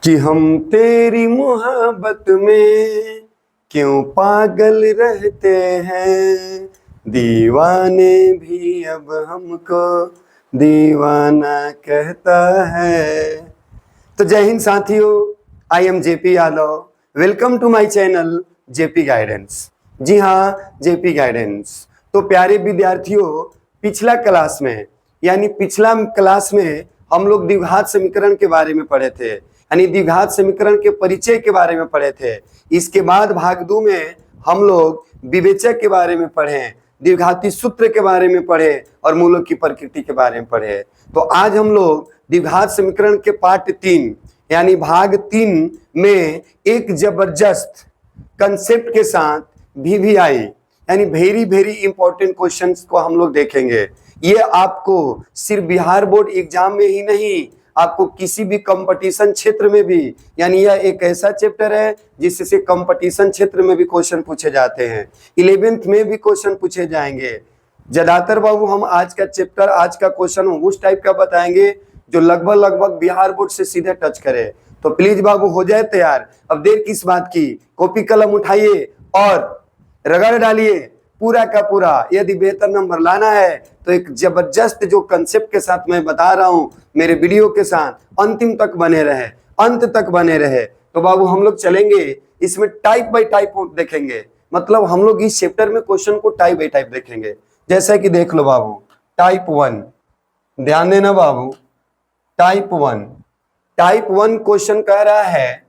कि हम तेरी मोहब्बत में क्यों पागल रहते हैं, दीवाने भी अब हमको दीवाना कहता है। तो जय हिंद साथियों, I am JP Yadav. Welcome to my channel JP guidance. जी हाँ, जेपी गाइडेंस। तो प्यारे विद्यार्थियों, पिछला क्लास में हम लोग द्विघात समीकरण के बारे में पढ़े थे, यानी द्विघात समीकरण के परिचय के बारे में पढ़े थे। इसके बाद भाग 2 में हम लोग विवेचक के बारे में पढ़े, द्विघाती सूत्र के बारे में पढ़े और मूलों की प्रकृति के बारे में पढ़े। तो आज हम लोग द्विघात समीकरण के पार्ट 3 यानी भाग 3 में एक जबरदस्त कंसेप्ट के साथ VVI यानी वेरी वेरी इंपॉर्टेंट क्वेश्चंस को हम लोग देखेंगे। ये आपको सिर्फ बिहार बोर्ड एग्जाम में ही नहीं, आपको किसी भी कंपटीशन क्षेत्र में भी, यानी यह एक ऐसा चैप्टर है जिससे कंपटीशन क्षेत्र में भी क्वेश्चन पूछे जाते हैं, 11th में भी क्वेश्चन पूछे जाएंगे। ज्यादातर बाबू हम आज का चैप्टर, आज का क्वेश्चन उस टाइप का बताएंगे जो लगभग बिहार बोर्ड से सीधे टच करे। तो प्लीज बाबू हो जाए तैयार। अब देर किस बात की, कॉपी कलम उठाइए और रगड़ डालिए पूरा का पूरा। यदि बेहतर नंबर लाना है तो एक जबरदस्त जो कंसेप्ट के साथ मैं बता रहा हूं, मेरे वीडियो के साथ अंतिम तक बने रहे, अंत तक बने रहे। तो बाबू हम लोग चलेंगे इसमें टाइप बाय टाइप देखेंगे, मतलब हम लोग इस चैप्टर में क्वेश्चन को टाइप बाय टाइप देखेंगे। जैसा कि देख लो बाबू, टाइप 1, ध्यान देना बाबू। टाइप 1 क्वेश्चन कह रहा है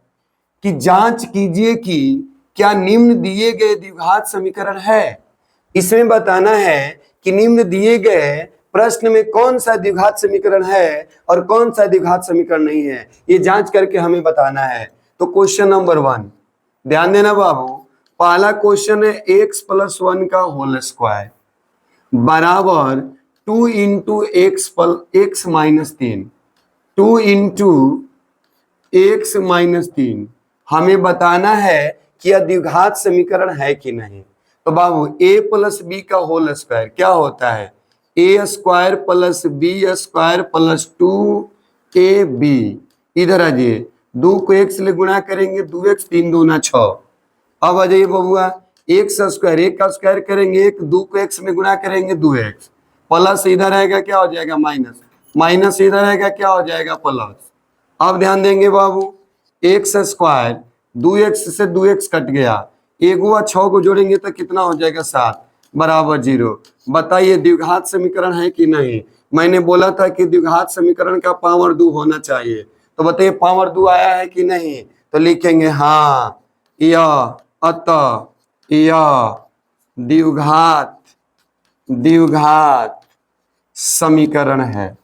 कि जांच कीजिए कि क्या निम्न दिए गए द्विघात समीकरण है। इसमें बताना है कि निम्न दिए गए प्रश्न में कौन सा द्विघात समीकरण है और कौन सा द्विघात समीकरण नहीं है, ये जांच करके हमें बताना है। तो क्वेश्चन नंबर 1 ध्यान देना बाबू। पहला क्वेश्चन है x + 1 का होल स्क्वायर बराबर 2 × x - 3, 2 × x - 3। हमें बताना है कि यह द्विघात समीकरण है कि नहीं। तो बाबू a + b का होल स्क्वायर क्या होता है, a² + b² + 2ab। इधर आ जाइए, 2 को x से गुणा करेंगे 2x, 3 दूना 6। अब आ जाइए बबुआ, एक का स्क्वायर करेंगे 1, 2 को x में गुणा करेंगे 2x, प्लस इधर आएगा क्या हो जाएगा माइनस, माइनस इधर आएगा क्या हो जाएगा प्लस। अब ध्यान देंगे बाबू, x² 2x से 2x कट गया, 1 व 6 को जोड़ेंगे तो कितना हो जाएगा 7 बराबर 0। बताइए द्विघात समीकरण है कि नहीं। मैंने बोला था कि द्विघात समीकरण का पावर 2 होना चाहिए, तो बताइए पावर 2 आया है कि नहीं। तो लिखेंगे हाँ, यह अतः यह द्विघात समीकरण है,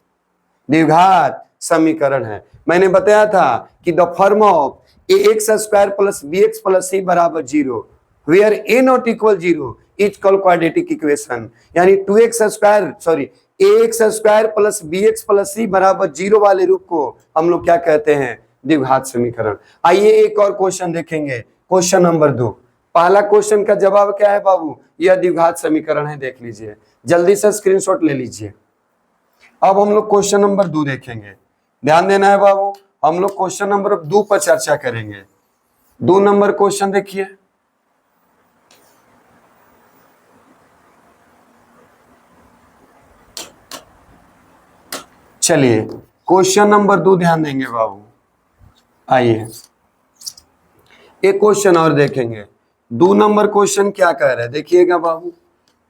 द्विघात समीकरण है। मैंने बताया था कि the form of ax² + bx + c = 0 where a not equal 0 is called quadratic equation। यानी ax² + bx + c = 0 वाले रूप को हम लोग क्या कहते हैं, द्विघात समीकरण। आइए एक और क्वेश्चन देखेंगे, क्वेश्चन नंबर 2। पहला क्वेश्चन का जवाब क्या है बाबू, यह द्विघात समीकरण है, देख लीजिए, जल्दी से स्क्रीनशॉट ले लीजिए। अब हम लोग क्वेश्चन नंबर 2 देखेंगे, ध्यान देना है बाबू। हम लोग क्वेश्चन नंबर 2 पर चर्चा करेंगे। 2 नंबर क्वेश्चन देखिए, चलिए क्वेश्चन नंबर 2 ध्यान देंगे बाबू। आइए एक क्वेश्चन और देखेंगे। 2 नंबर क्वेश्चन क्या कह रहा है देखिएगा बाबू,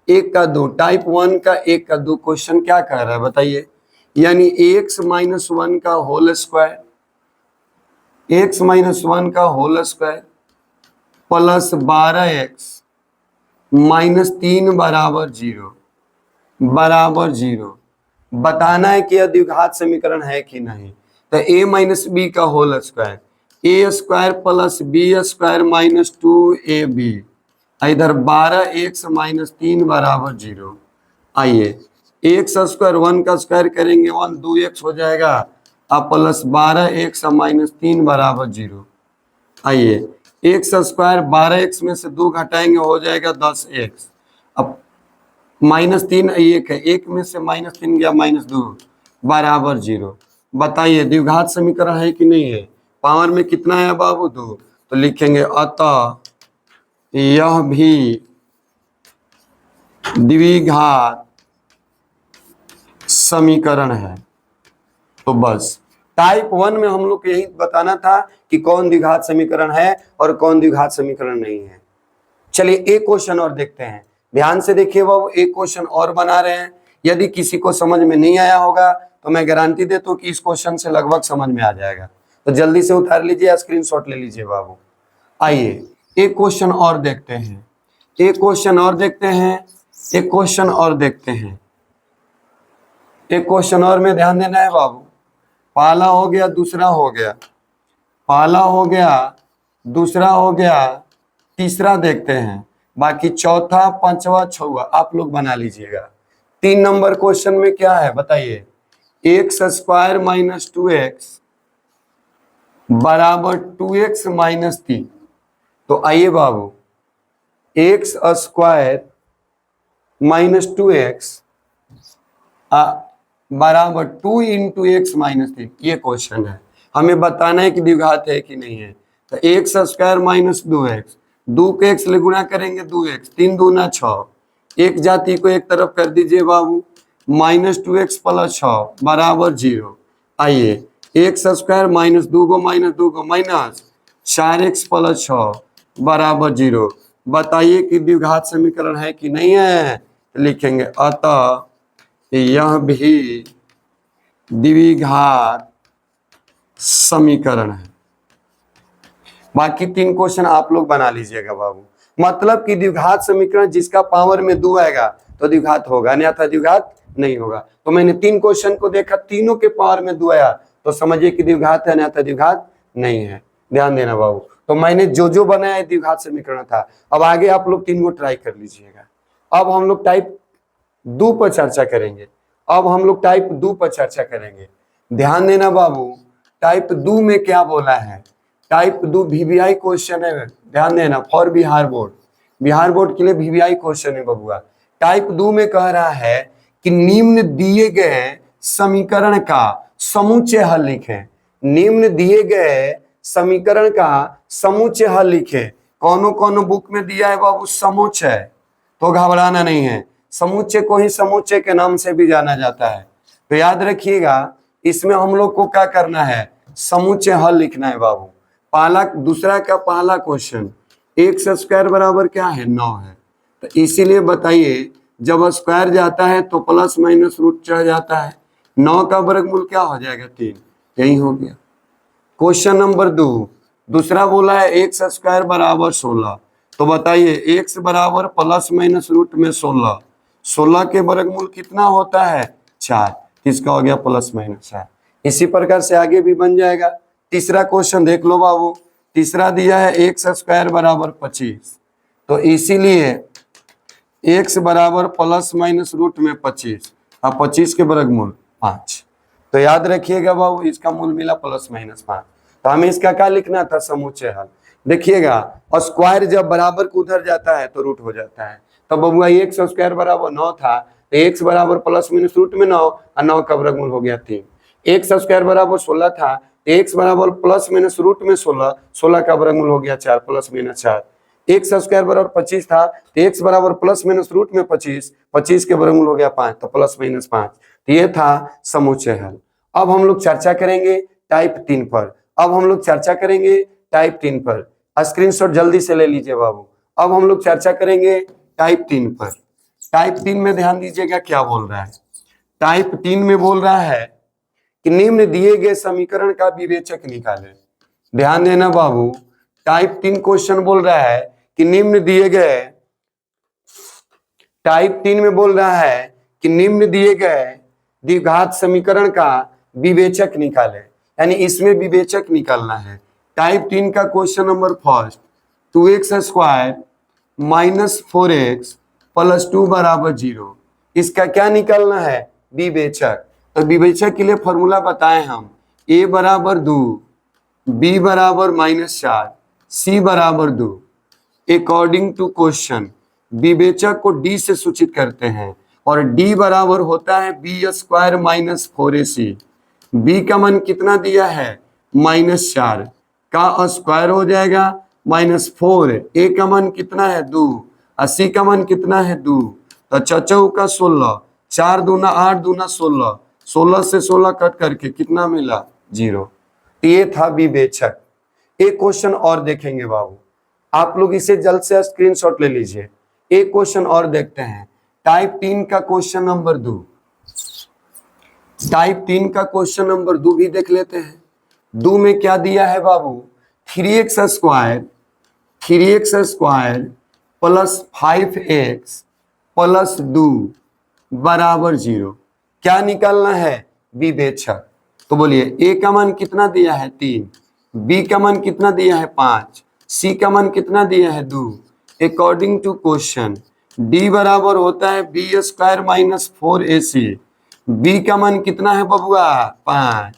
1 का 2, टाइप 1 का 1 का 2 क्वेश्चन क्या कह रहा है बताइए। यानी x - 1 का होल स्क्वायर, x - 1 का होल स्क्वायर प्लस 12x - 3 बराबर 0। बताना है कि यह द्विघात समीकरण है कि नहीं। तो a - b का whole square, a² + b² - 2ab, इधर 12x - 3 = 0। आइए x² 1 का स्क्वायर करेंगे 1, 2x हो जाएगा, अब प्लस 12x - 3 = 0। आइए x² 12x में से 2 घटाएंगे हो जाएगा 10x, अब -3 1 है, 1 में से -3 गया -2 = 0। बताइए द्विघात समीकरण है कि नहीं है। पावर में कितना है बाबू 2, तो लिखेंगे अतः यह भी द्विघात समीकरण है। तो बस टाइप 1 में हम लोग को यही बताना था कि कौन द्विघात समीकरण है और कौन द्विघात समीकरण नहीं है। चलिए एक क्वेश्चन और देखते हैं, ध्यान से देखिए वो एक क्वेश्चन और बना रहे हैं। यदि किसी को समझ में नहीं आया होगा तो मैं गारंटी देता हूं कि इस क्वेश्चन से लगभग समझ में आ जाएगा। तो जल्दी से उतार लीजिए या स्क्रीनशॉट ले लीजिए बाबू। आइए एक क्वेश्चन और देखते हैं, एक क्वेश्चन और देखते हैं, एक क्वेश्चन और देखते हैं। एक क्वेश्चन और में ध्यान देना है बाबू। पहला हो गया, दूसरा हो गया, पहला हो गया, दूसरा हो गया, तीसरा देखते हैं, बाकी चौथा, पांचवा, छठवां आप लोग बना लीजिएगा। 3 नंबर क्वेश्चन में क्या है बताइए, एक्स स्क्वायर माइनस 2x बराबर 2x माइनस 3। तो आइए बाबू, एक्स स्क्वायर माइनस 2x बराबर 2 इंटू एक्स माइनस 3, ये क्वेश्चन है। हमें बताना है कि द्विघात है कि नहीं है। तो एक्स स्क्वायर माइनस 2x, 2 के एक्स ले गुणा करेंगे 2x, 3 दूना 6, एक जाति को एक तरफ कर दीजिए बाबू, माइनस 2x प्लस 6 बराबर 0। आइए एक्स स्क्वायर माइनस 2 को माइनस 4x प्लस 6 बराबर 0। बताइए कि द्विघात समीकरण है कि नहीं है। लिखेंगे अतः यह भी द्विघात समीकरण है। बाकी 3 क्वेश्चन आप लोग बना लीजिएगा बाबू। मतलब कि द्विघात समीकरण जिसका पावर में 2 आएगा तो द्विघात होगा, अन्यथा द्विघात नहीं होगा। तो मैंने 3 क्वेश्चन को देखा, तीनों के पावर में 2 आया तो समझिए कि द्विघात है, अन्यथा द्विघात नहीं है। ध्यान देना बाबू। तो मैंने जो बनाया है द्विघात समीकरण था। अब आगे आप लोग 3 को ट्राई कर लीजिएगा। अब हम लोग टाइप 2 पर चर्चा करेंगे। अब हम लोग टाइप 2 पर चर्चा करेंगे। ध्यान देना बाबू, टाइप 2 में क्या बोला है। टाइप 2 VVI क्वेश्चन है, ध्यान देना, for Bihar board. Bihar board के लिए VVI क्वेश्चन है बबुआ। टाइप 2 में कह रहा है कि निम्न दिए गए समीकरण का समूचे हल लिखें। निम्न दिए गए समीकरण का समूचे हल लिखें। कौन बुक में दिया है बाबू समूचे, तो घबराना नहीं है। समूचे को ही समूचे के नाम से भी जाना जाता है। तो याद रखिएगा, इसमें हम लोग को क्या करना है, समूचे हल लिखना है बाबू। दूसरा का पहला क्वेश्चन, एक्स स्क्वायर बराबर क्या है 9 है। तो इसीलिए बताइए जब स्क्वायर जाता है तो प्लस माइनस रूट चढ़ जाता है। 9 का वर्गमूल क्या हो जाएगा 3, यही हो गया। क्वेश्चन नंबर 2, दूसरा बोला है एक्स स्क्वायर बराबर 16। तो बताइए एक्स बराबर प्लस माइनस रूट में 16, 16 के वर्गमूल कितना होता है 4, इसका हो गया प्लस माइनस 4। इसी प्रकार से आगे भी बन जाएगा। तीसरा क्वेश्चन देख लो बाबू, तीसरा दिया है एक्स स्क्वायर बराबर 25। तो इसीलिए एक्स बराबर प्लस माइनस रूट में 25 और 25 के वर्गमूल 5। तो याद रखिएगा बाबू, इसका मूल मिला प्लस माइनस 5। तो हमें इसका क्या लिखना था, समूचे हल। देखिएगा और स्क्वायर जब बराबर को उधर जाता है तो रूट हो जाता है। तो बबुआ एक्स स्क्वायर बराबर 9 था, तो एक्स बराबर प्लस माइनस रूट में 9 और 9 का वर्गमूल हो गया 3। एक्स स्क्वायर बराबर 16 था, एक्स बराबर प्लस माइनस रूट में 16, 16 का वर्गमूल हो गया 4, प्लस माइनस 4। एक्स स्क्वायर बराबर 25 था, तो एक्स बराबर प्लस माइनस रूट में 25, 25 के वर्गमूल हो गया 5, तो प्लस माइनस 5। तो ये था समूचे हल। अब हम लोग चर्चा करेंगे टाइप 3 पर। अब हम लोग चर्चा करेंगे टाइप 3 पर। स्क्रीनशॉट जल्दी से ले लीजिए बाबू। अब हम लोग चर्चा करेंगे टाइप 3 पर। टाइप 3 में ध्यान दीजिएगा क्या बोल रहा है। टाइप 3 में बोल रहा है कि निम्न दिए गए समीकरण का विवेचक निकालें। ध्यान देना बाबू, टाइप 3 क्वेश्चन बोल रहा है कि निम्न दिए गए, टाइप 3 में बोल रहा है कि निम्न दिए गए द्विघात समीकरण का विवेचक निकालें, यानी इसमें विवेचक निकालना है। टाइप 3 का question number first, 2x square minus 4x plus 2 बराबर 0, इसका क्या निकालना है, विवेचक। तो विवेचक के लिए फॉर्मूला बताएं हम, a बराबर 2, b बराबर -4, c बराबर 2। अकॉर्डिंग टू क्वेश्चन विवेचक को d से सूचित करते हैं और d बराबर होता है b square minus 4ac। b का मान कितना दिया है -4 का स्क्वायर हो जाएगा -4। ए का मान कितना है 2, 80 का मान कितना है 2, तो चौचौ का 16, 4 दूना 8 दूना 16, 16 से 16 कट करके कितना मिला 0। ये था विवेचक। एक क्वेश्चन और देखेंगे बाबू, आप लोग इसे जल्द से स्क्रीनशॉट ले लीजिए। एक क्वेश्चन और देखते हैं, टाइप 3 का क्वेश्चन नंबर 2। टाइप 3 का क्वेश्चन नंबर 2 भी देख लेते हैं। 2 में क्या दिया है बाबू, 3x square plus 5x plus 2 बराबर 0। क्या निकालना है, विवेचक। तो बोलिए a का मान कितना दिया है 3, b का मान कितना दिया है 5, c का मान कितना दिया है 2। अकॉर्डिंग टू क्वेश्चन d बराबर होता है b square minus 4ac। b का मान कितना है बबुआ 5,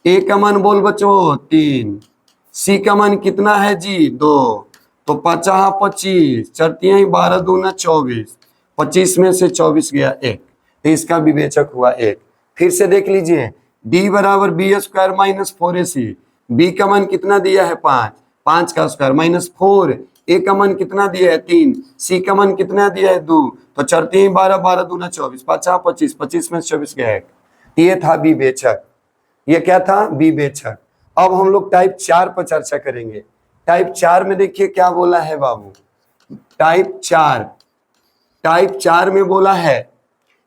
a का मान बोल बच्चों 3, c का मान कितना है जी 2। तो 5 25, 4 12 दूना 24, 25 में से 24 गया 1, तो इसका विवेचक हुआ 1। फिर से देख लीजिए, d बराबर B square minus 4ac। b का मान कितना दिया है 5, 5 का स्क्वायर माइनस 4, a का मान कितना दिया है 3, c का मान कितना दिया है 2। तो 4 12, 12 दूना 24, 5 25, 25 में से 24 गया 1। ये था विवेचक। ये क्या था, विवेचक। अब हम लोग टाइप 4 पर चर्चा करेंगे। टाइप 4 में देखिए क्या बोला है बाबू, टाइप 4 में बोला है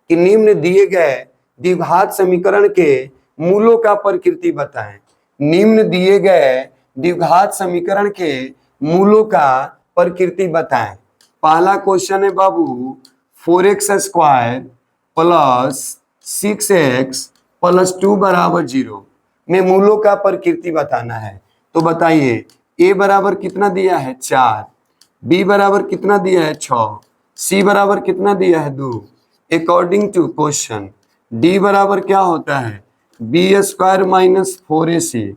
कि निम्न दिए गए द्विघात समीकरण के मूलों का प्रकृति बताएं। निम्न दिए गए द्विघात समीकरण के मूलों का प्रकृति बताएं। पहला क्वेश्चन है बाबू, 4x square plus 6x plus 2 बराबर 0 में मूलों का प्रकृति बताना है। तो बताइए, a बराबर कितना दिया है 4, b बराबर कितना दिया है 6, c बराबर कितना दिया है 2। अकॉर्डिंग टू क्वेश्चन d बराबर क्या होता है b square minus 4ac।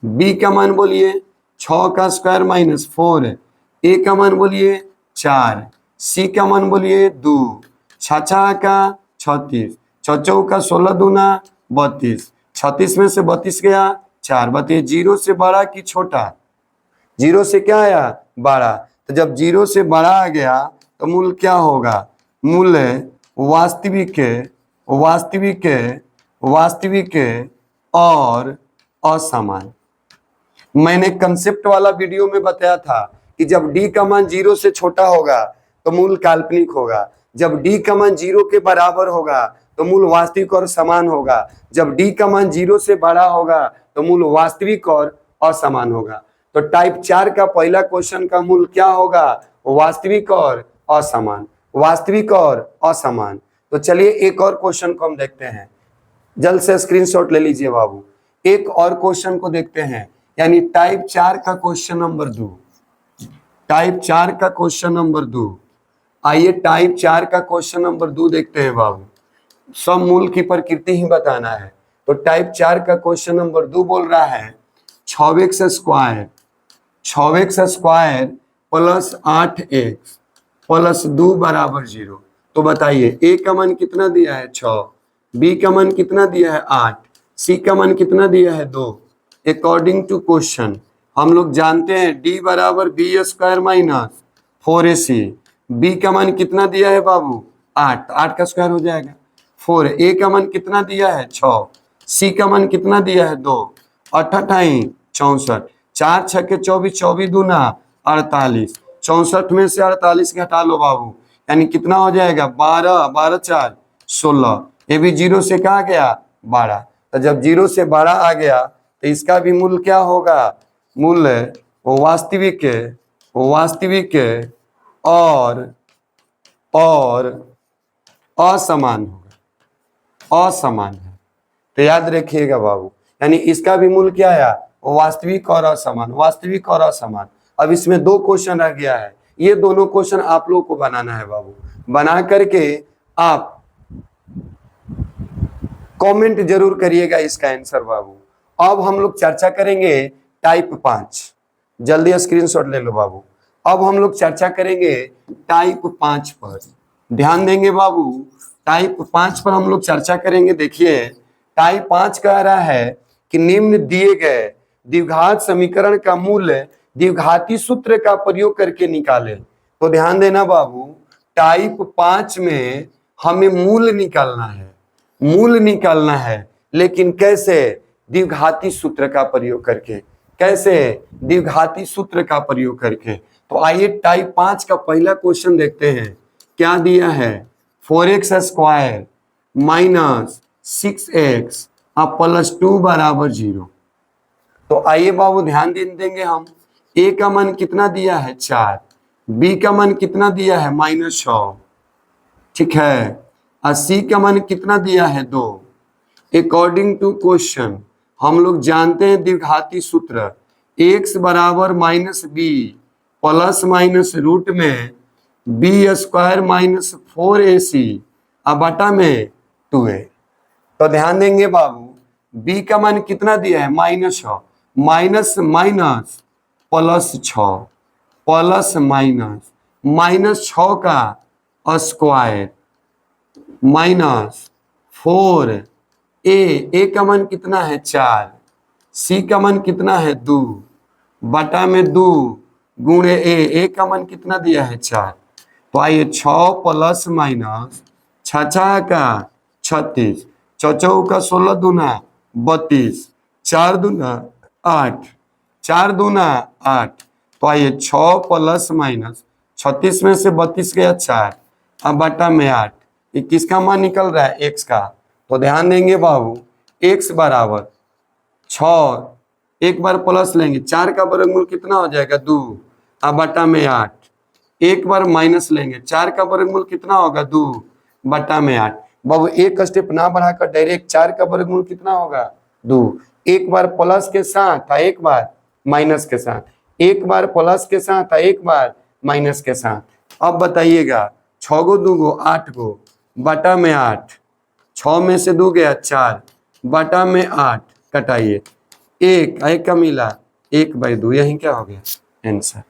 b का मान बोलिए 6 का स्क्वायर माइनस 4, a का मान बोलिए 4, c का मान बोलिए 2, 6 का 36, 6 का 16 दूना 32, 36 में से 32 गया 4। बताइए 0 से बड़ा कि छोटा, 0 से क्या आया बड़ा। तो जब 0 से बड़ा आ गया तो मूल क्या होगा, मूल वास्तविक और असमान। मैंने कंसेप्ट वाला वीडियो में बताया था कि जब d का मान 0 से छोटा होगा तो मूल काल्पनिक होगा, जब d का मान 0 के बराबर होगा तो मूल वास्तविक और समान होगा, जब d का मान 0 से बड़ा होगा तो मूल वास्तविक और असमान होगा। तो टाइप 4 का पहला क्वेश्चन का मूल क्या होगा, वास्तविक और असमान, वास्तविक और असमान। तो चलिए एक और क्वेश्चन को हम देखते हैं, जल्द से स्क्रीनशॉट ले लीजिए बाबू। एक और क्वेश्चन को देखते हैं, यानी टाइप 4 का क्वेश्चन नंबर 2। टाइप 4 का क्वेश्चन नंबर 2। आइए टाइप 4 का क्वेश्चन नंबर 2 देखते हैं बाबू। सब मूल की प्रकृति ही बताना है। तो टाइप 4 का क्वेश्चन नंबर 2 बोल रहा है 6x square plus 8x plus 2 बराबर 0। तो बताइए a का मान कितना दिया है 6, b का मान कितना दिया है 8, c का मान कितना दिया है 2। अकॉर्डिंग टू क्वेश्चन हम लोग जानते हैं d बराबर B square minus 4ac। b का मान कितना दिया है बाबू 8, 8 का स्क्वायर हो जाएगा 4। a का मान कितना दिया है 6, c का मान कितना दिया है 2, 8 8 64, 4 6 के 24, 24 दूना 48, 64 में से 48 घटा लो बाबू, यानी कितना हो जाएगा 12, 12 4 16। ये भी 0 से कहा गया 12। तो जब 0 से 12 आ गया तो इसका भी मूल क्या होगा, मूल वास्तविक और असमान होगा, असमान है। तो याद रखिएगा बाबू, यानी इसका भी मूल क्या आया, वास्तविक और असमान, वास्तविक और असमान। अब इसमें 2 क्वेश्चन रह गया है, ये दोनों क्वेश्चन आप लोग को बनाना है बाबू। बना करके आप कमेंट जरूर करिएगा इसका आंसर बाबू। अब हम लोग चर्चा करेंगे टाइप 5, जल्दी स्क्रीनशॉट ले लो बाबू। अब हम लोग चर्चा करेंगे टाइप 5 पर, ध्यान देंगे बाबू। टाइप 5 पर हम लोग चर्चा करेंगे। देखिए टाइप 5 कह रहा है कि निम्न दिए गए द्विघात समीकरण का मूल्य द्विघाती सूत्र का प्रयोग करके निकाले। तो ध्यान देना बाबू, टाइप 5 में हमें मूल निकालना है, मूल निकालना है, लेकिन कैसे? द्विघाती सूत्र का प्रयोग करके। कैसे? द्विघाती सूत्र का प्रयोग करके। तो आइए टाइप 5 का पहला क्वेश्चन देखते हैं। क्या दिया है? 4x square minus 6x plus 2 बराबर 0। तो आइए बाबू ध्यान देंगे हम। a का मान कितना दिया है? 4। b का मान कितना दिया है? -6। ठीक है। और c का मान कितना दिया है? 2। अकॉर्डिंग टू क्वेश्चन हम लोग जानते हैं द्विघाती सूत्र x बराबर -b प्लस माइनस रूट में b स्क्वायर माइनस 4ac बटा में 2a। तो ध्यान देंगे बाबू, b का मान कितना दिया है? -6। माइनस माइनस प्लस 6 प्लस -6 का स्क्वायर माइनस 4 ए का मान कितना है? 4। सी का मान कितना है? 2 बटा में 2 गुणे ए का मान कितना दिया है? 4। तो आइए 6 प्लस माइनस 6 का 36, 4 का 16 दूना 32, 4 दूना 8, 4 दूना 8। तो आइए 6 प्लस माइनस 36 में से 32 गया 4 अब बटा में 8। ये किसका मान निकल रहा है? x का। तो ध्यान देंगे बाबू, x बराबर 6, एक बार प्लस लेंगे 4 का वर्गमूल कितना हो जाएगा? 2 अब बटा में 8। एक बार माइनस लेंगे 4 का वर्गमूल कितना होगा? 2 बटा में 8। बाबू एक स्टेप ना बढ़ाकर डायरेक्ट 4 का वर्गमूल कितना होगा? 2। एक बार प्लस के साथ एक बार माइनस के साथ, एक बार प्लस के साथ एक बार माइनस के साथ। अब बताइएगा 6 गो 2 गो 8 गो बटा में 8, 6 में से 2 गया 4 बटा में 8 कटाइए, एक का मिला 1/2। यही क्या हो गया? आंसर।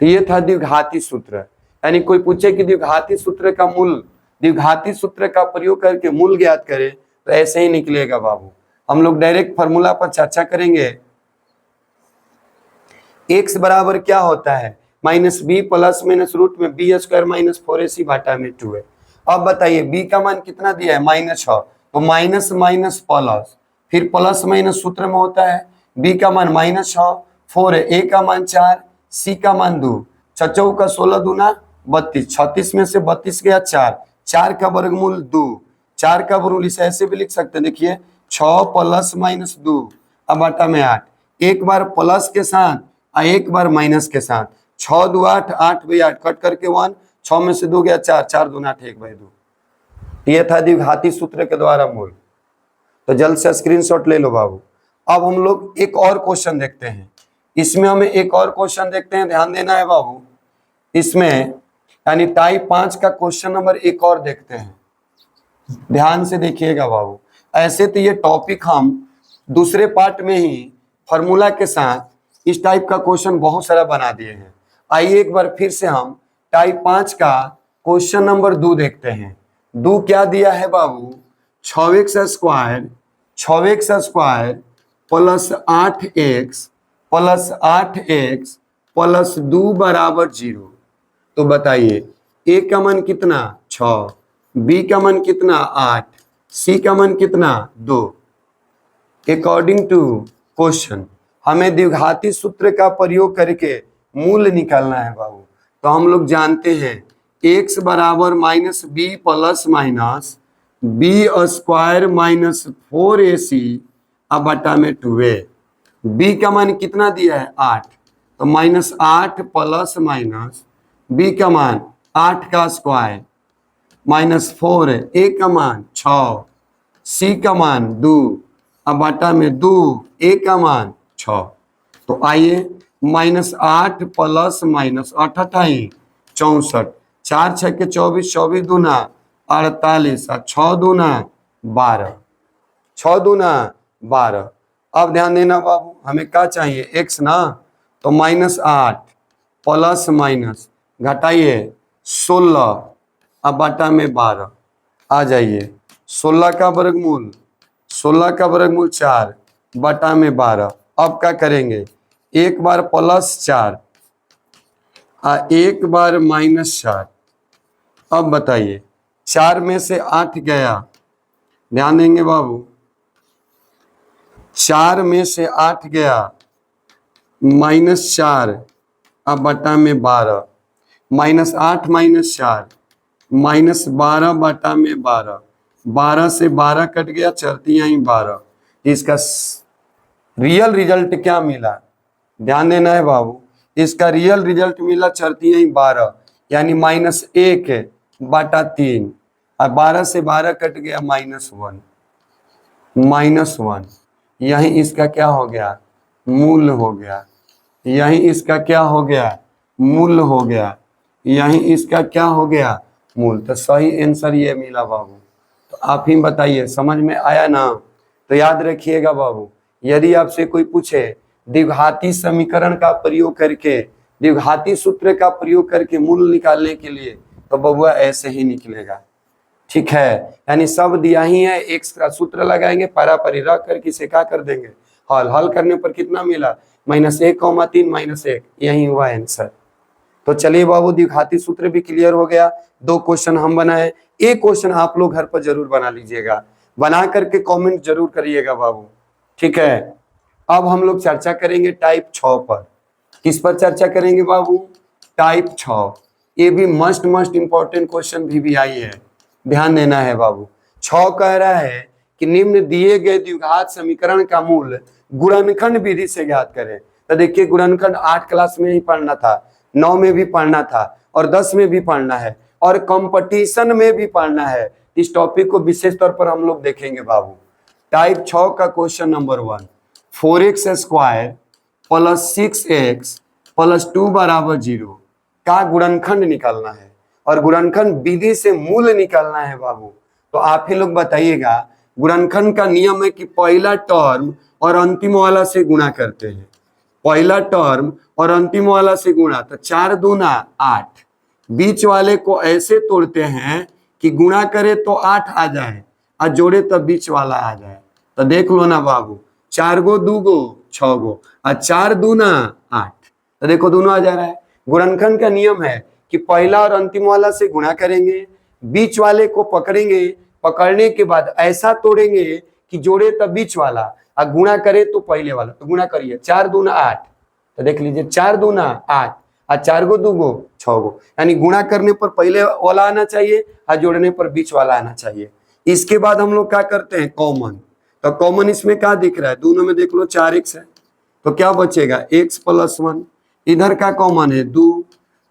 तो ये था द्विघाती सूत्र। यानी कोई पूछे कि द्विघाती सूत्र का मूल, द्विघाती सूत्र का प्रयोग करके मूल ज्ञात करे तो ऐसे ही निकलेगा बाबू। हम लोग डायरेक्ट फॉर्मूला पर चर्चा करेंगे। x बराबर क्या होता है? -b प्लस माइनस रूट में b स्क्वायर माइनस 4ac बटा में 2a। अब बताइए b का मान कितना दिया है? -6। तो माइनस माइनस प्लस, फिर प्लस माइनस सूत्र में होता है। b का मान -6, 4 है, a का मान 4, c का मान 2, 4 का 16 दूना 32, 36 में से 32 गया 4, 4 का वर्गमूल 2, 4 का वर्गमूल इसे ऐसे भी लिख सकते हैं। देखिए 6 प्लस माइनस 2 अब बटा में 8। एक बार प्लस के साथ और एक बार माइनस के साथ। 6 2 8, 8/8 कट करके 1, 6 में से 2 गया 4, 4 दूना 8, 1/2। ये था द्विघाती सूत्र के द्वारा मूल। तो जल्द से स्क्रीनशॉट ले लो बाबू। अब हम लोग एक और क्वेश्चन देखते हैं। इसमें हमें एक और क्वेश्चन देखते हैं, ध्यान देना है बाबू। इसमें यानी टाइप 5 का क्वेश्चन नंबर एक और देखते हैं। ध्यान से देखिएगा बाबू। ऐसे तो ये टॉपिक हम दूसरे पार्ट में ही फॉर्मूला के साथ इस टाइप का क्वेश्चन बहुत सारा बना दिए हैं। आइए एक बार फिर से हम टाइप 5 का क्वेश्चन नंबर 2 देखते हैं। 2 क्या दिया है बाबू? 6x square plus 8x plus 2 बराबर 0। तो बताइए a का मान कितना? 6, b का मान कितना? 8, c का मान कितना? 2। अकॉर्डिंग टू क्वेश्चन हमें द्विघाती सूत्र का प्रयोग करके मूल निकालना है बाबू। तो हम लोग जानते हैं x बराबर -b plus minus b square minus 4ac बटा में 2a। b का मान कितना दिया है? 8। तो -8 प्लस माइनस b का मान 8 का स्क्वायर माइनस 4 है, a का मान 6, c का मान 2 बटा में 2, a का मान 6। तो आइए -8 प्लस माइनस 8 अठाई 64, 4 6 के 24, 24 दूना 48 और 6 दूना 12, 6 दूना 12। अब ध्यान देना बाबू, हमें क्या चाहिए? x ना। तो -8 प्लस माइनस घटाइए 16 अब बटा में 12। आ जाइए 16 का वर्गमूल 4 बटा में 12 अब क्या करेंगे, एक बार +4 एक बार -4। अब बताइए 4 में से 8 गया, ध्यान देंगे बाबू, 4 में से 8 गया, -4 अब बटा में 12, -8 -4 -12 बटा में 12, 12 से 12 कट गया, चलती यहीं 12। इसका रियल रिजल्ट क्या मिला, ध्यान देना है बाबू, इसका रियल रिजल्ट मिला चलती यहीं 12, यानी -1 बटा 3, और 12 से 12 कट गया -1, -1 यही इसका क्या हो गया, मूल हो गया। यही इसका क्या हो गया, मूल हो गया। यही इसका क्या हो गया, मूल। तो सही आंसर ये मिला बाबू। तो आप ही बताइए, समझ में आया ना। तो याद रखिएगा बाबू, यदि आपसे कोई पूछे द्विघाती समीकरण का प्रयोग करके, द्विघाती सूत्र का प्रयोग करके मूल निकालने के लिए, तो बबुआ ऐसे ही निकलेगा, ठीक है। यानी सब दिया ही है, एक का सूत्र लगाएंगे, पारापरी रख करके इसे क्या कर देंगे, हल। हल करने पर कितना मिला, -1, 3 -1, यही हुआ आंसर। तो चलिए बाबू, द्विघाती सूत्र भी क्लियर हो गया। 2 क्वेश्चन हम बनाए, एक क्वेश्चन आप लोग घर पर जरूर बना लीजिएगा, बना करके कमेंट जरूर करिएगा बाबू, ठीक है। अब हम लोग चर्चा करेंगे टाइप 6 पर। किस पर चर्चा करेंगे बाबू, टाइप 6। ये भी मस्ट इंपॉर्टेंट क्वेश्चन भी आई है, ध्यान देना है बाबू। 6 कह रहा है कि निम्न दिए गए द्विघात समीकरण का मूल गुणनखंड विधि से ज्ञात करें। तो देखिए, गुणनखंड 8 क्लास में ही पढ़ना था, 9 में भी पढ़ना था, और 10 में भी पढ़ना है, और कंपटीशन में भी पढ़ना है। इस टॉपिक को विशेष तौर पर हम लोग देखेंगे बाबू। टाइप 6 का क्वेश्चन नंबर 1, 4x² + 6x + 2 = 0 का गुणनखंड निकालना है, और गुणनखंड विधि से मूल निकालना है बाबू। तो आप ही लोग बताइएगा, गुणनखंड का नियम है कि पहला टर्म और अंतिम वाला से गुणा करते हैं, पहला टर्म और अंतिम वाला से गुणा, तो 4 दूना 8, बीच वाले को ऐसे तोड़ते हैं कि गुणा करे तो 8 आ जाए, और जोड़े तब बीच वाला आ जाए। तो देख लो ना बाबू, 4 गो 2 गो 6 गो, और 4 दूना 8, तो देखो दोनों आ जा रहा है। गुणनखंड का नियम है कि पहला और अंतिम वाला से गुणा करेंगे, बीच वाले को पकड़ेंगे, पकड़ने के बाद ऐसा तोड़ेंगे कि जोड़े तब बीच वाला, और गुणा करे तो पहले वाला। तो गुणा करिए, 4 दूना 8, तो देख लीजिए 4 दूना 8, और 4 गो 2 गो 6 गो, यानी गुणा करने पर पहले वाला आना चाहिए, और जोड़ने पर बीच वाला आना चाहिए। इसके बाद हम लोग क्या करते हैं, कॉमन। तो कॉमन इसमें क्या दिख रहा है, दोनों में देख लो 4x है, तो क्या बचेगा, x + 1, इधर का कॉमन है 2,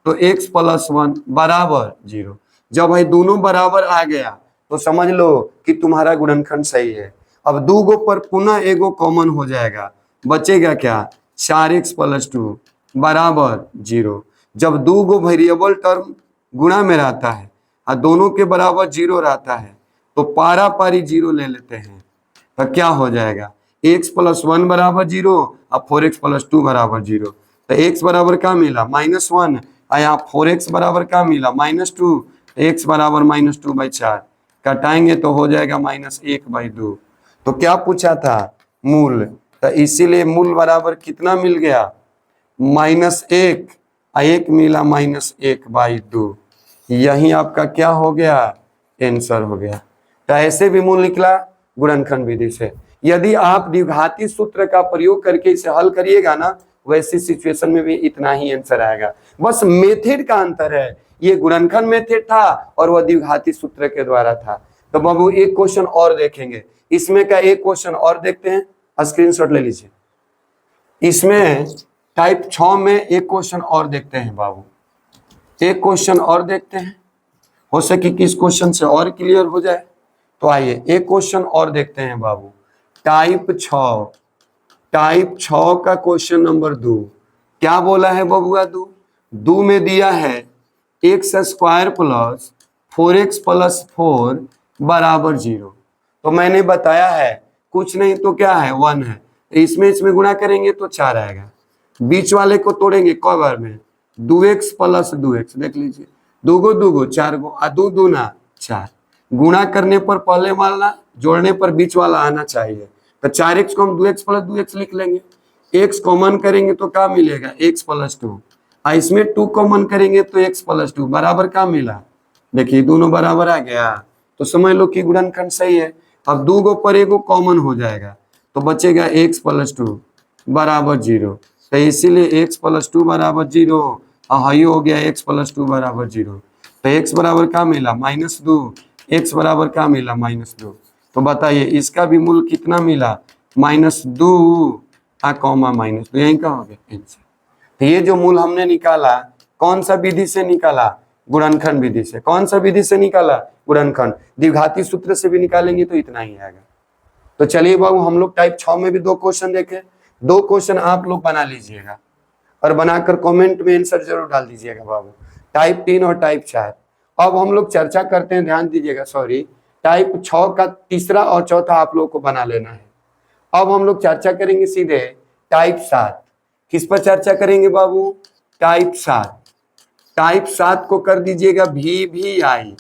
तो x + 1 = 0। जब भाई दोनों बराबर आ गया तो समझ लो कि तुम्हारा गुणनखंड सही है। अब 2 गो पर पुनः एगो कॉमन हो जाएगा, बचेगा क्या, 4x + 2 = 0। जब 2 गो वेरिएबल टर्म गुणा में रहता है और दोनों के बराबर 0 रहता है, तो पारा पारी 0 ले लेते हैं, तो क्या हो जाएगा, x + 1 = 0 और 4x + 2 = 0। तो x बराबर क्या मिला, -1, और यहाँ 4x बराबर क्या मिला, -2, x बराबर -2/4, कटाएंगे तो हो जाएगा -1/2। तो क्या पूछा था, मूल। तो इसीलिए मूल बराबर कितना मिल गया, -1, और 1 मिला -1/2। यही आपका क्या हो गया, आंसर हो गया। तो ऐसे भी मूल निकला गुणनखंड विधि से। यदि आप द्विघाती सूत्र का प्रयोग करके इसे हल करिएगा ना, वैसी सिचुएशन में भी इतना ही आंसर आएगा। बस मेथड का अंतर है, ये गुणनखंड मेथड था और वह द्विघाती सूत्र के द्वारा था। तो बाबू एक क्वेश्चन और देखेंगे, इसमें का एक क्वेश्चन और देखते हैं, स्क्रीनशॉट ले लीजिए। इसमें टाइप 6 में एक क्वेश्चन और देखते हैं बाबू, एक क्वेश्चन और देखते हैं, हो सके कि इस क्वेश्चन से और क्लियर हो जाए। तो आइए एक क्वेश्चन और देखते हैं बाबू, टाइप 6, टाइप 6 का क्वेश्चन नंबर 2। क्या बोला है बबुआ, 2 में दिया है x² + 4x + 4 = 0। तो मैंने बताया है कुछ नहीं तो क्या है, 1 है, इसमें गुणा करेंगे तो 4 आएगा, बीच वाले को तोड़ेंगे क बार में, 2x + 2x, देख लीजिए 2 गो 2 गो 4 गो, 2 दूना 4, गुणा करने पर पहले वाला, जोड़ने पर बीच वाला आना चाहिए। तो 4x को हम 2x + 2x लिख लेंगे, x कॉमन करेंगे तो क्या मिलेगा, x+2। इसमें 2 कॉमन करेंगे तो x+2 बराबर क्या मिला, देखिए दोनों बराबर आ गया, तो समझ लो कि गुणनखंड सही है। अब 2 गो पर एगो कॉमन हो जाएगा तो बचेगा x+2 बराबर 0, तो इसीलिए x+2 बराबर 0 और ये हो गया x+2 बराबर 0। तो x बराबर क्या मिला, -2, x बराबर क्या मिला, -2। तो बताइए इसका भी मूल कितना मिला, -2 कॉमा -2, यही का हो गया आंसर। तो ये जो मूल हमने निकाला कौन सा विधि से निकाला, गुणनखंड विधि से। कौन सा विधि से निकाला, गुणनखंड। द्विघाती सूत्र से भी निकालेंगे तो इतना ही आएगा। तो चलिए बाबू हम लोग टाइप 6 में भी 2 क्वेश्चन देखे, 2 क्वेश्चन आप लोग बना लीजिएगा और बनाकर कमेंट में आंसर जरूर डाल दीजिएगा बाबू, टाइप 3 और टाइप 4। अब हम लोग चर्चा करते हैं, ध्यान दीजिएगा, सॉरी, टाइप 6 का तीसरा और चौथा आप लोग को बना लेना है। अब हम लोग चर्चा करेंगे सीधे टाइप 7। किस पर चर्चा करेंगे बाबू, टाइप 7। टाइप 7 को कर दीजिएगा VVI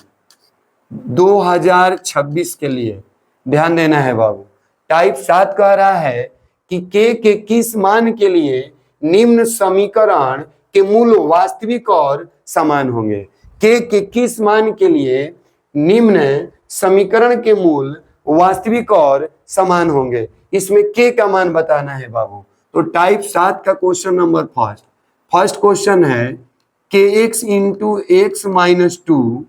2026 के लिए, ध्यान देना है बाबू। टाइप 7 कह रहा है कि के किस मान के लिए निम्न समीकरण के मूल वास्तविक और समान होंगे। के किस मान के लिए निम्न समीकरण के मूल वास्तविक और समान होंगे। इसमें के का मान बताना है बाबू। तो टाइप 7 का क्वेश्चन नंबर फर्स्ट क्वेश्चन है के x into x minus 2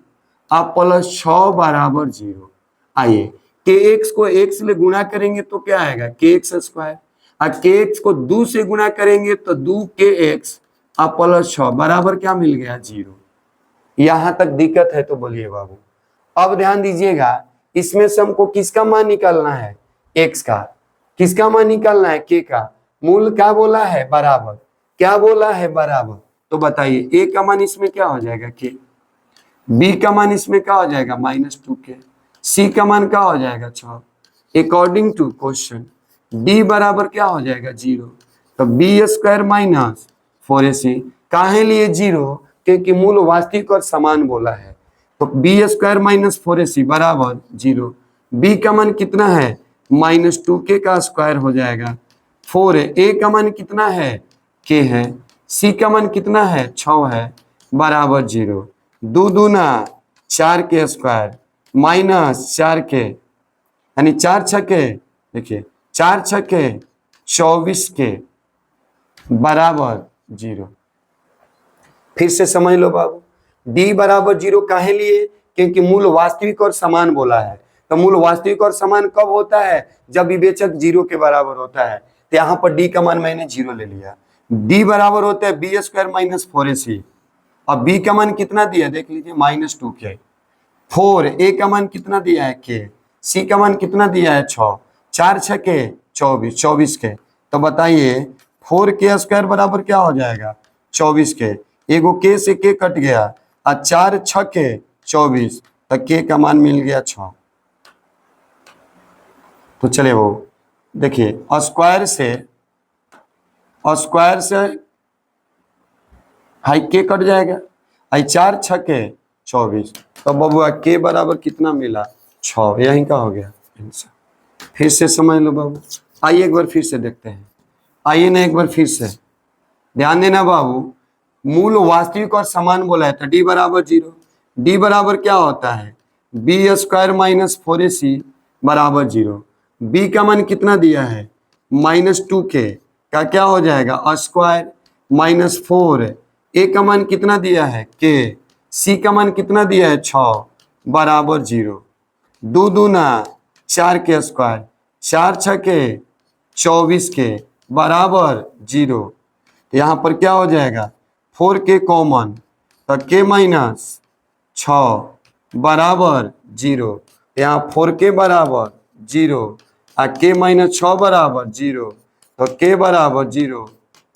plus 6 बराबर 0। आइए के एक्स को एक्स से गुणा करेंगे तो क्या आएगा, के एक्स स्क्वायर, और के एक्स को 2 से गुणा करेंगे तो 2 के एक्स प्लस 6 बराबर क्या मिल गया, 0। यहां तक दिक्कत है तो बोलिए बाबू। अब ध्यान दीजिएगा, इसमें से हमको किसका मान निकालना है, एक्स का। किसका मान निकालना है, के का। मूल क्या बोला है, बराबर। क्या बोला है, बराबर। तो बताइए ए का मान इसमें क्या हो जाएगा, के। बी का मान इसमें क्या हो जाएगा, -2 के। सी का मान क्या हो जाएगा, 6। अकॉर्डिंग टू क्वेश्चन डी बराबर क्या हो जाएगा, 0। तो b² - 4ac काहे लिए 0, क्योंकि मूल वास्तविक और समान बोला है। तो b² - 4ac बराबर 0। b का मान कितना है, -2k का स्क्वायर हो जाएगा। 4 है, a का मान कितना है, k है। c का मान कितना है, 6 है, बराबर 0। 2 दूना 4k स्क्वायर -4k, यानी 4 छके, देखिए 4 छके 24k बराबर 0। फिर से समझ लो बाबू, d बराबर 0 काहे लिए, क्योंकि मूल वास्तविक और समान बोला है। तो मूल वास्तविक और समान कब होता है, जब विवेचक 0 के बराबर होता है। तो यहाँ पर d का मान मैंने 0 ले लिया। d बराबर होता है b² - 4ac, और b का मान कितना दिया देख लीजिए, -2k। 4 a का मान कितना दिया है, k। c का मान कितना दिया है, 6। 4 छके 24 के। तो बताइए 4k स्क्वायर बराबर क्या हो जाएगा, 24 के। एगो के से के कट गया, और 4 छके 24, तो के का मान मिल गया 6। तो चले वो देखिए स्क्वायर से हाई के कट जाएगा, आई 4 छके 24, तो बबुआ के बराबर कितना मिला, 6। यही का हो गया आंसर। फिर से समझ लो बाबू, आइए एक बार फिर से देखते हैं। आइए ना एक बार फिर से ध्यान देना बाबू, मूल वास्तविक और समान बोला है तो d बराबर 0। d बराबर क्या होता है, b² - 4ac बराबर 0। b का मान कितना दिया है, -2k का क्या हो जाएगा, स्क्वायर -4। a का मान कितना दिया है, k। c का मान कितना दिया है, 6 बराबर 0। 2 दूना 4k स्क्वायर, 4 छके 24k बराबर 0। यहाँ पर क्या हो जाएगा, 4k कॉमन, तो k - 6 बराबर 0। यहाँ 4k बराबर 0 और k - 6 बराबर 0, तो k बराबर 0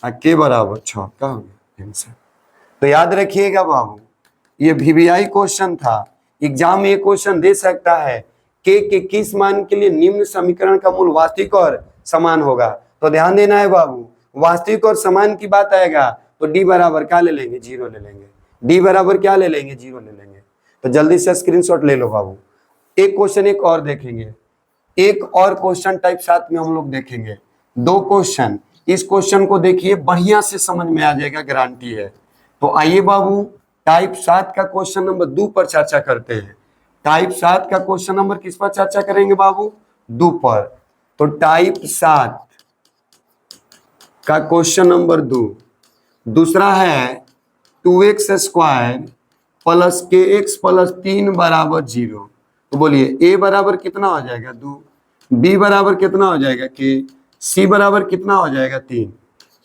और k बराबर 6 का हो गया आंसर। तो याद रखिएगा बाबू, ये VVI क्वेश्चन था। एग्जाम में ये क्वेश्चन दे सकता है के किस मान के लिए निम्न समीकरण का मूल वास्तविक और समान होगा। तो ध्यान देना है बाबू, वास्तविक और समान की बात आएगा तो d बराबर क्या ले लेंगे, 0 ले लेंगे। d बराबर क्या ले लेंगे, 0 ले लेंगे। तो जल्दी से स्क्रीनशॉट ले लो बाबू। एक क्वेश्चन एक और देखेंगे, एक और क्वेश्चन टाइप 7 में हम लोग देखेंगे। 2 क्वेश्चन, इस क्वेश्चन को देखिए, बढ़िया से समझ में आ जाएगा, गारंटी है। तो आइए बाबू टाइप 7 का क्वेश्चन नंबर 2 पर चर्चा करते हैं। टाइप 7 का क्वेश्चन नंबर किस पर चर्चा करेंगे बाबू? 2 पर। तो टाइप 7 का क्वेश्चन नंबर 2 दूसरा है 2x square plus kx plus 3 बराबर 0। तो बोलिए a बराबर कितना हो जाएगा 2, b बराबर कितना हो जाएगा k, c बराबर कितना हो जाएगा 3।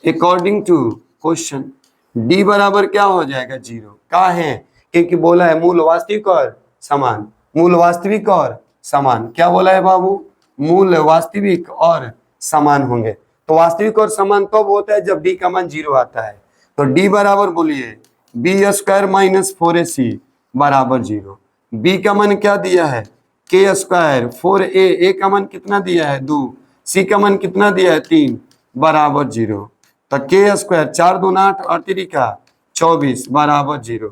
अकॉर्डिंग टू क्वेश्चन d बराबर क्या हो जाएगा 0। क्या है? क्योंकि बोला है मूल वास्तविक और समान, मूल वास्तविक और समान। क्या बोला है बाबू? मूल वास्तविक और समान होंगे। तो वास्तविक और समान तब होता है जब d का मान 0 आता है। तो d बराबर बोलिए बी स्क्वायर माइनस 4ac बराबर 0। b का मान क्या दिया है? k स्क्वायर 4a, a का मान कितना दिया है 2, c का मान कितना दिया है 3 बराबर 0। तो k स्क्वायर 4 2 8 और 3 का 24 बराबर 0।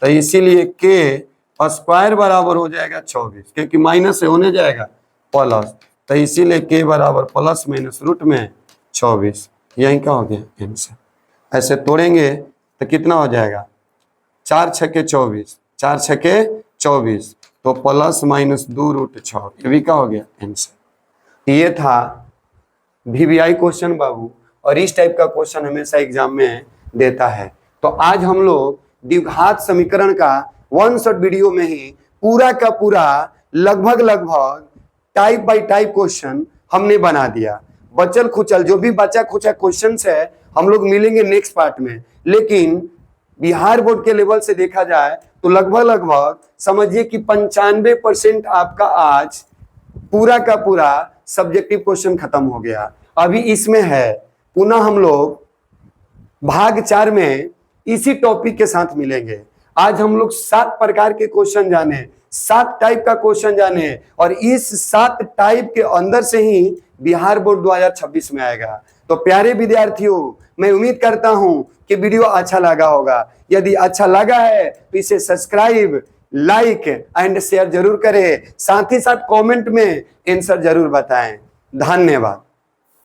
तो इसीलिए k स्क्वायर बराबर हो जाएगा 24, क्योंकि माइनस से होने जाएगा प्लस। तो इसीलिए k बराबर प्लस माइनस रूट में 24। यही का हो गया आंसर। ऐसे तोड़ेंगे तो कितना हो जाएगा? 4 छके 24, 4 छके 24, तो प्लस माइनस 2 रूट 6। ये भी का हो गया आंसर। ये था VVI क्वेश्चन बाबू, और इस टाइप का क्वेश्चन हमेशा एग्जाम में देता है। तो आज हम लोग द्विघात समीकरण का 1 शॉट वीडियो में ही पूरा का पूरा लगभग टाइप बाय टाइप क्वेश्चन हमने बना दिया। बचल खुचल जो भी बचा खुचा क्वेश्चन है हम लोग मिलेंगे नेक्स्ट पार्ट में। लेकिन बिहार बोर्ड के लेवल से देखा जाए तो लगभग समझिए कि 95% आपका आज पूरा का पूरा सब्जेक्टिव क्वेश्चन खत्म हो गया। अभी इसमें है पुनः हम लोग भाग 4 में इसी टॉपिक के साथ मिलेंगे। आज हम लोग 7 प्रकार के क्वेश्चन जाने, 7 टाइप का क्वेश्चन जाने, और इस 7 टाइप के अंदर से ही बिहार बोर्ड 2026 में आएगा। तो प्यारे विद्यार्थियों, मैं उम्मीद करता हूं कि वीडियो अच्छा लगा होगा। यदि अच्छा लगा है तो इसे सब्सक्राइब, लाइक एंड शेयर जरूर करें। साथ ही साथ कमेंट में आंसर जरूर बताएं। धन्यवाद।